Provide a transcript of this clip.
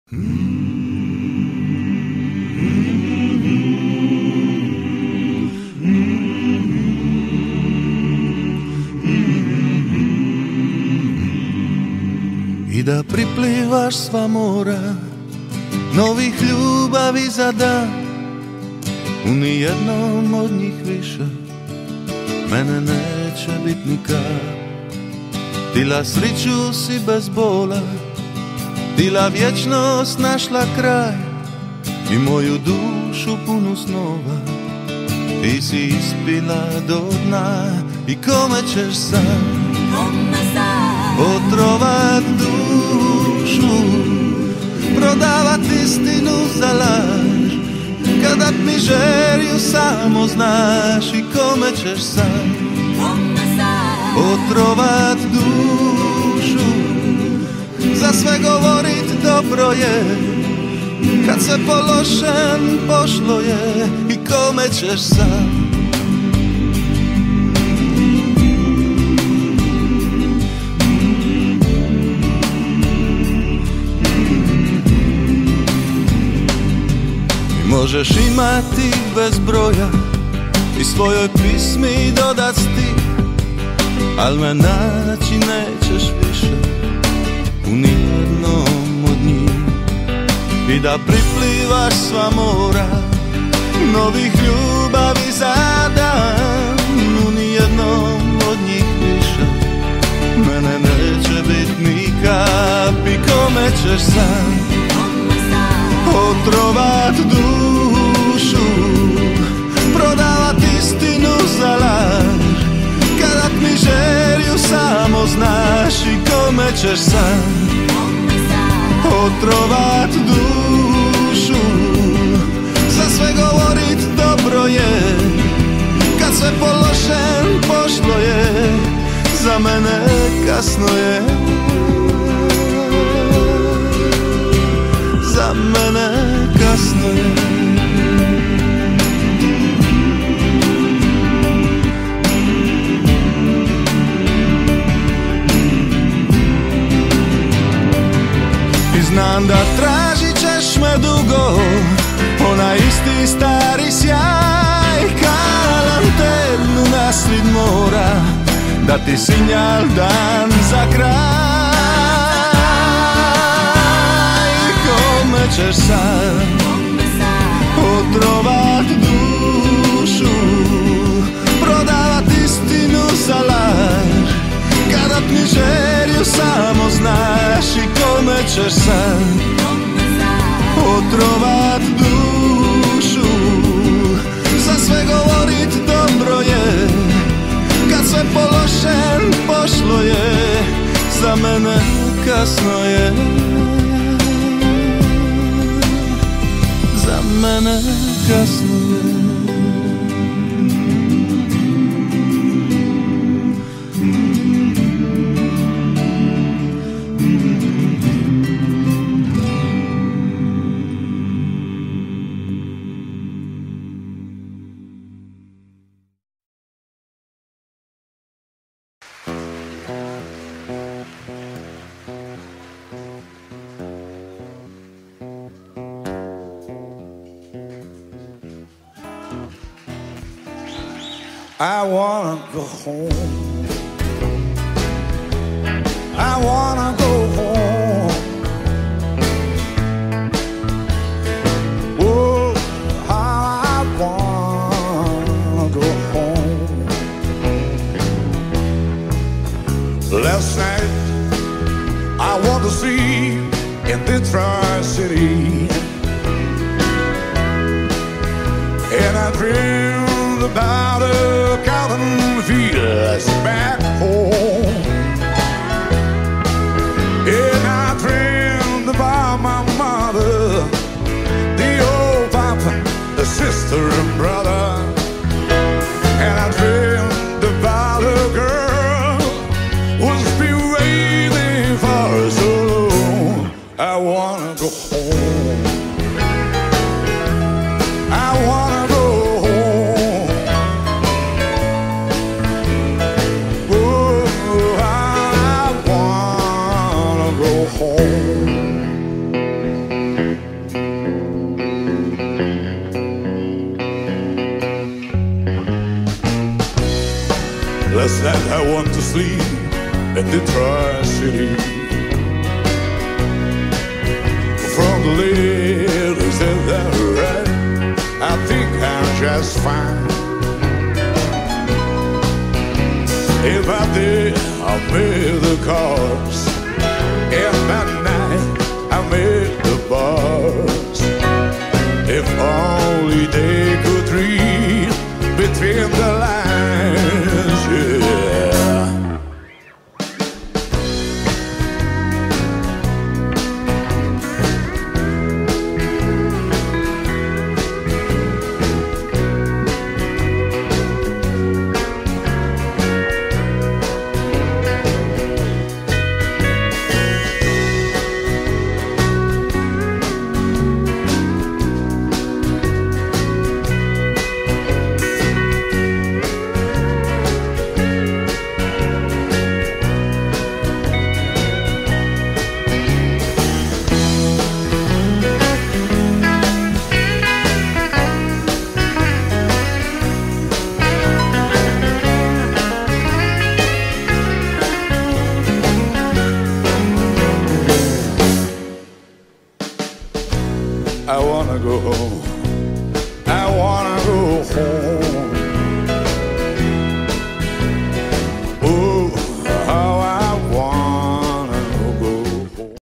I da priplivaš sva mora novih ljubavi za dan, u nijednom od njih više mene neće bit nikad. Tila sriću si bez bola, tila vječnost našla kraj i moju dušu punu snova ti si ispila do dna. I kome ćeš sad otrovat dušu, prodavat istinu za laž, kada mi želju samo znaš. I kome ćeš sad otrovat dušu, za sve govorit dobro je, kad se po lošem pošlo je. I kome ćeš sad možeš imati bez broja i svojoj pismi dodat stih, al me naći nećeš više u nijednom od njih. I da priplivaš sva mora novih ljubavi za dan, u nijednom od njih više mene neće bit nikad. I kome ćeš sad otrovat dušu, prodavat istinu za laž, kada mi želju samo znaš. I kome ćeš sad otrovat dušu, za sve govorit dobro je, kad sve po lošem pošlo je. Za mene kasno je, za mene kasno je. I znam da tražit ćeš me dugo, onaj isti stari sjaj, kao lanternu nasred mora, da ti sinjal dan za kraj. Kome ćeš sad otrovat dušu, prodavat istinu za laž, kada mi želju samo znaš. I kome ćeš sad otrovat dušu, za sve govorit dobro je, kad sve po lošem pošlo je. Za mene kasno je, za mene kasno je. I wanna go home. I wanna go home. Oh, I wanna go home. Last night I want to see in Detroit City, and I dreamed about a cotton fields back home, and I dreamed about my mother, the old papa, the sister and brother, and I dreamed about a girl who's been waiting for so long. I wanna go home. I wanna go home. Oh, I wanna go home. I said I want to sleep in the Tri-City. From the ladies that are right, I think I'm just fine. If I did, I made the cars. In the night, I made the bars. If only they could read between the lines, yeah. I wanna go home. I wanna go home.